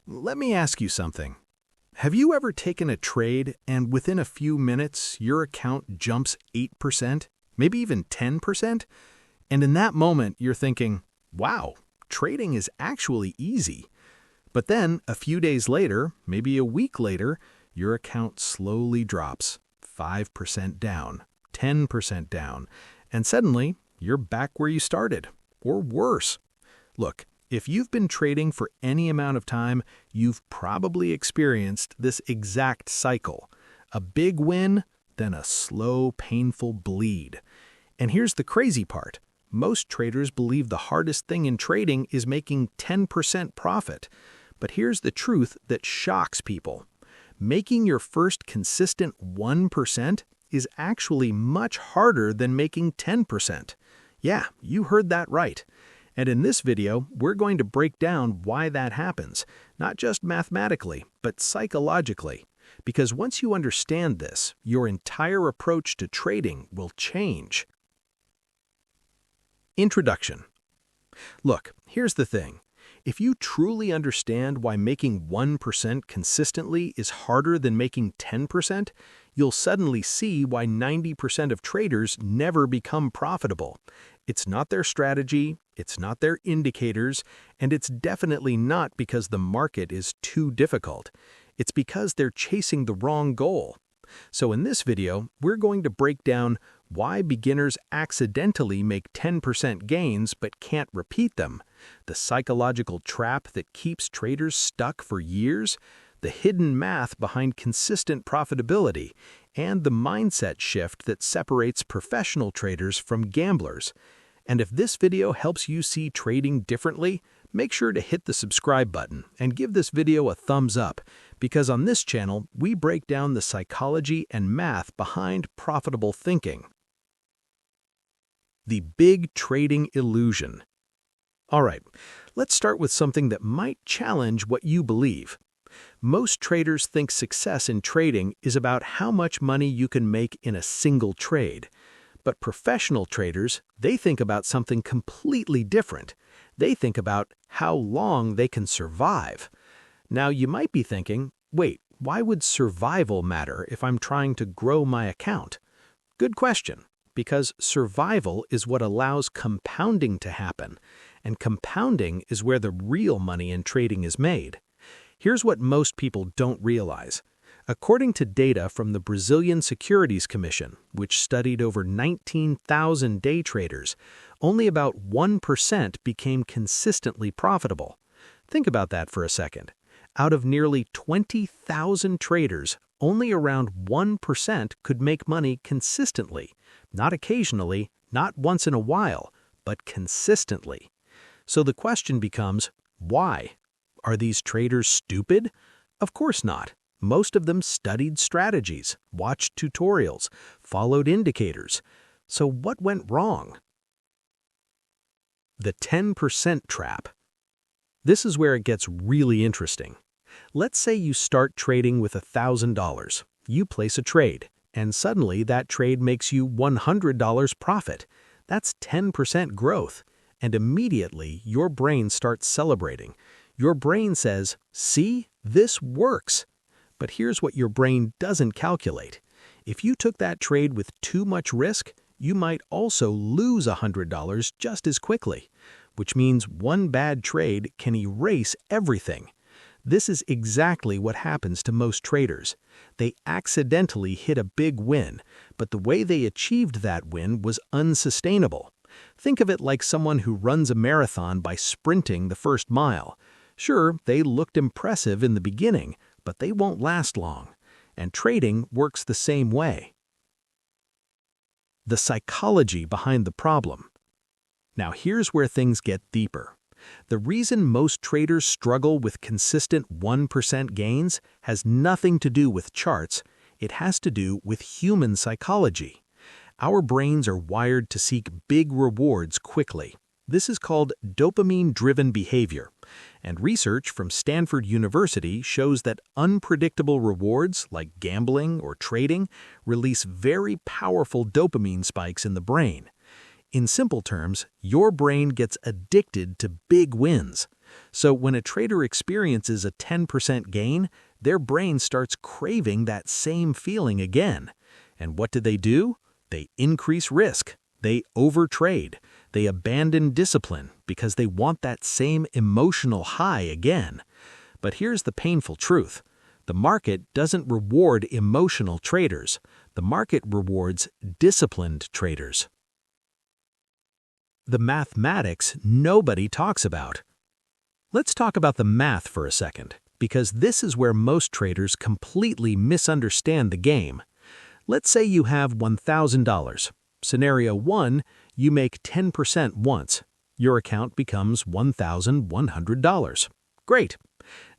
Let me ask you something. Have you ever taken a trade and within a few minutes your account jumps 8%, maybe even 10%? And in that moment you're thinking, wow, trading is actually easy. But then a few days later, maybe a week later, your account slowly drops 5% down, 10% down, and suddenly you're back where you started, or worse. Look, if you've been trading for any amount of time, you've probably experienced this exact cycle. A big win, then a slow, painful bleed. And here's the crazy part. Most traders believe the hardest thing in trading is making 10% profit. But here's the truth that shocks people. Making your first consistent 1% is actually much harder than making 10%. Yeah, you heard that right. And in this video, we're going to break down why that happens, not just mathematically, but psychologically. Because once you understand this, your entire approach to trading will change. Introduction. Look, here's the thing. If you truly understand why making 1% consistently is harder than making 10%, you'll suddenly see why 90% of traders never become profitable. It's not their strategy, it's not their indicators, and it's definitely not because the market is too difficult. It's because they're chasing the wrong goal. So in this video, we're going to break down why beginners accidentally make 10% gains but can't repeat them, the psychological trap that keeps traders stuck for years, the hidden math behind consistent profitability, and the mindset shift that separates professional traders from gamblers. And if this video helps you see trading differently, make sure to hit the subscribe button and give this video a thumbs up, because on this channel, we break down the psychology and math behind profitable thinking. The big trading illusion. All right, let's start with something that might challenge what you believe. Most traders think success in trading is about how much money you can make in a single trade. But professional traders, they think about something completely different. They think about how long they can survive. Now, you might be thinking, wait, why would survival matter if I'm trying to grow my account? Good question, because survival is what allows compounding to happen, and compounding is where the real money in trading is made. Here's what most people don't realize. According to data from the Brazilian Securities Commission, which studied over 19,000 day traders, only about 1% became consistently profitable. Think about that for a second. Out of nearly 20,000 traders, only around 1% could make money consistently, not occasionally, not once in a while, but consistently. So the question becomes, why? Are these traders stupid? Of course not. Most of them studied strategies, watched tutorials, followed indicators. So what went wrong? The 10% trap. This is where it gets really interesting. Let's say you start trading with $1,000. You place a trade, and suddenly that trade makes you $100 profit. That's 10% growth. And immediately your brain starts celebrating. Your brain says, see, this works. But here's what your brain doesn't calculate. If you took that trade with too much risk, you might also lose $100 just as quickly, which means one bad trade can erase everything. This is exactly what happens to most traders. They accidentally hit a big win, but the way they achieved that win was unsustainable. Think of it like someone who runs a marathon by sprinting the first mile. Sure, they looked impressive in the beginning, but they won't last long. And trading works the same way. The psychology behind the problem. Now here's where things get deeper. The reason most traders struggle with consistent 1% gains has nothing to do with charts. It has to do with human psychology. Our brains are wired to seek big rewards quickly. This is called dopamine-driven behavior, and research from Stanford University shows that unpredictable rewards, like gambling or trading, release very powerful dopamine spikes in the brain. In simple terms, your brain gets addicted to big wins. So when a trader experiences a 10% gain, their brain starts craving that same feeling again. And what do? They increase risk. They overtrade. They abandon discipline because they want that same emotional high again. But here's the painful truth. The market doesn't reward emotional traders. The market rewards disciplined traders. The mathematics nobody talks about. Let's talk about the math for a second, because this is where most traders completely misunderstand the game. Let's say you have $1,000. Scenario 1, you make 10% once. Your account becomes $1,100. Great.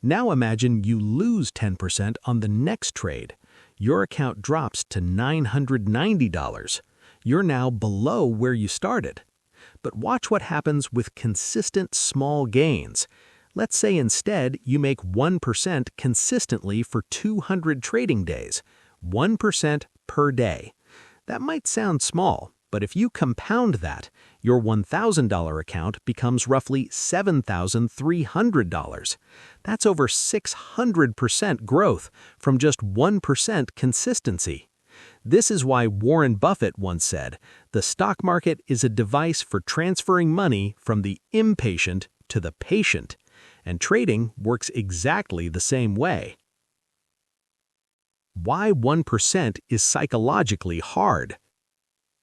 Now imagine you lose 10% on the next trade. Your account drops to $990. You're now below where you started. But watch what happens with consistent small gains. Let's say instead you make 1% consistently for 200 trading days, 1% per day. That might sound small, but if you compound that, your $1,000 account becomes roughly $7,300. That's over 600% growth from just 1% consistency. This is why Warren Buffett once said, "The stock market is a device for transferring money from the impatient to the patient," and trading works exactly the same way. Why 1% is psychologically hard.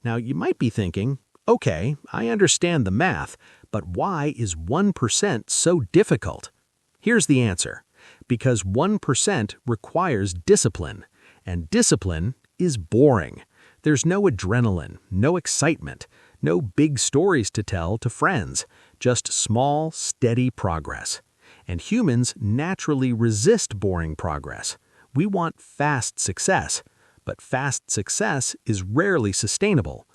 Now you might be thinking, okay, I understand the math, but why is 1% so difficult? Here's the answer. Because 1% requires discipline, and discipline is boring. There's no adrenaline, no excitement, no big stories to tell to friends, just small, steady progress. And humans naturally resist boring progress. We want fast success, but fast success is rarely sustainable.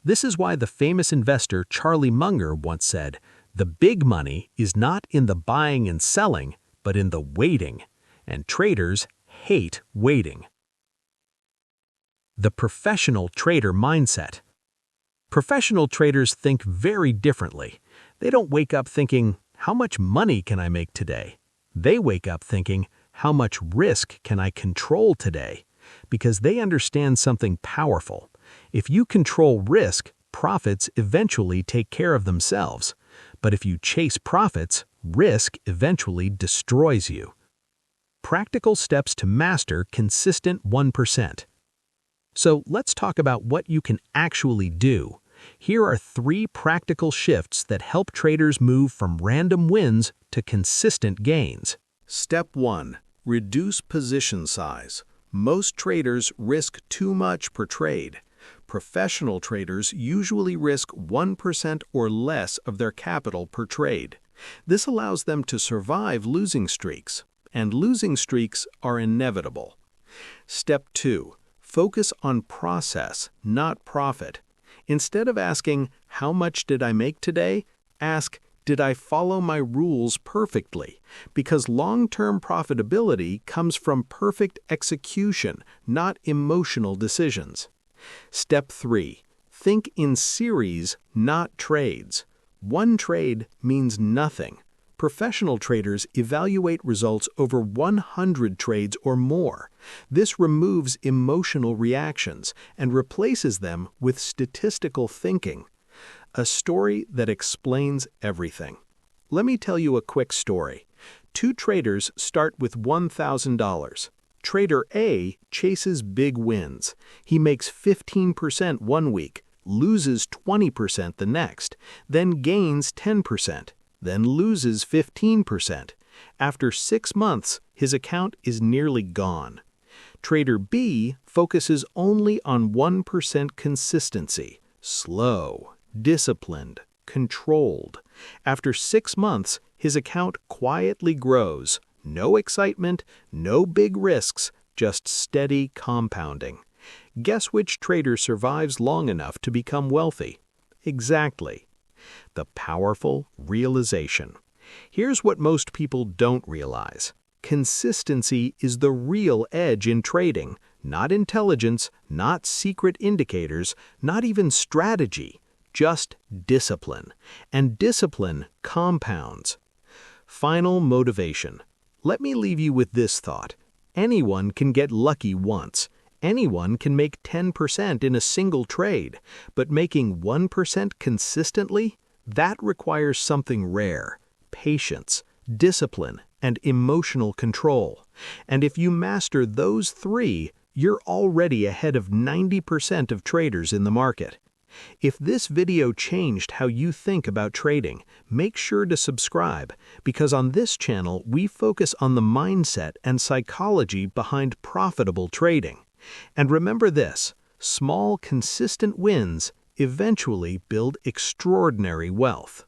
This is why the famous investor Charlie Munger once said, "The big money is not in the buying and selling, but in the waiting," and traders hate waiting. The professional trader mindset. Professional traders think very differently. They don't wake up thinking, "How much money can I make today?" They wake up thinking, "How much risk can I control today?" Because they understand something powerful. If you control risk, profits eventually take care of themselves. But if you chase profits, risk eventually destroys you. Practical steps to master consistent 1%. So let's talk about what you can actually do. Here are 3 practical shifts that help traders move from random wins to consistent gains. Step 1. Reduce position size. Most traders risk too much per trade. Professional traders usually risk 1% or less of their capital per trade. This allows them to survive losing streaks, and losing streaks are inevitable. Step 2. Focus on process, not profit. Instead of asking, "How much did I make today?" ask, "Did I follow my rules perfectly?" Because long-term profitability comes from perfect execution, not emotional decisions. Step 3. Think in series, not trades. One trade means nothing. Professional traders evaluate results over 100 trades or more. This removes emotional reactions and replaces them with statistical thinking. A story that explains everything. Let me tell you a quick story. 2 traders start with $1,000. Trader A chases big wins. He makes 15% one week, loses 20% the next, then gains 10%. Then loses 15%. After 6 months, his account is nearly gone. Trader B focuses only on 1% consistency, slow, disciplined, controlled. After 6 months, his account quietly grows. No excitement, no big risks, just steady compounding. Guess which trader survives long enough to become wealthy? Exactly. The powerful realization. Here's what most people don't realize. Consistency is the real edge in trading, not intelligence, not secret indicators, not even strategy, just discipline. And discipline compounds. Final motivation. Let me leave you with this thought. Anyone can get lucky once. Anyone can make 10% in a single trade, but making 1% consistently? That requires something rare: patience, discipline, and emotional control. And if you master those three, you're already ahead of 90% of traders in the market. If this video changed how you think about trading, make sure to subscribe, because on this channel we focus on the mindset and psychology behind profitable trading. And remember this: small, consistent wins eventually build extraordinary wealth.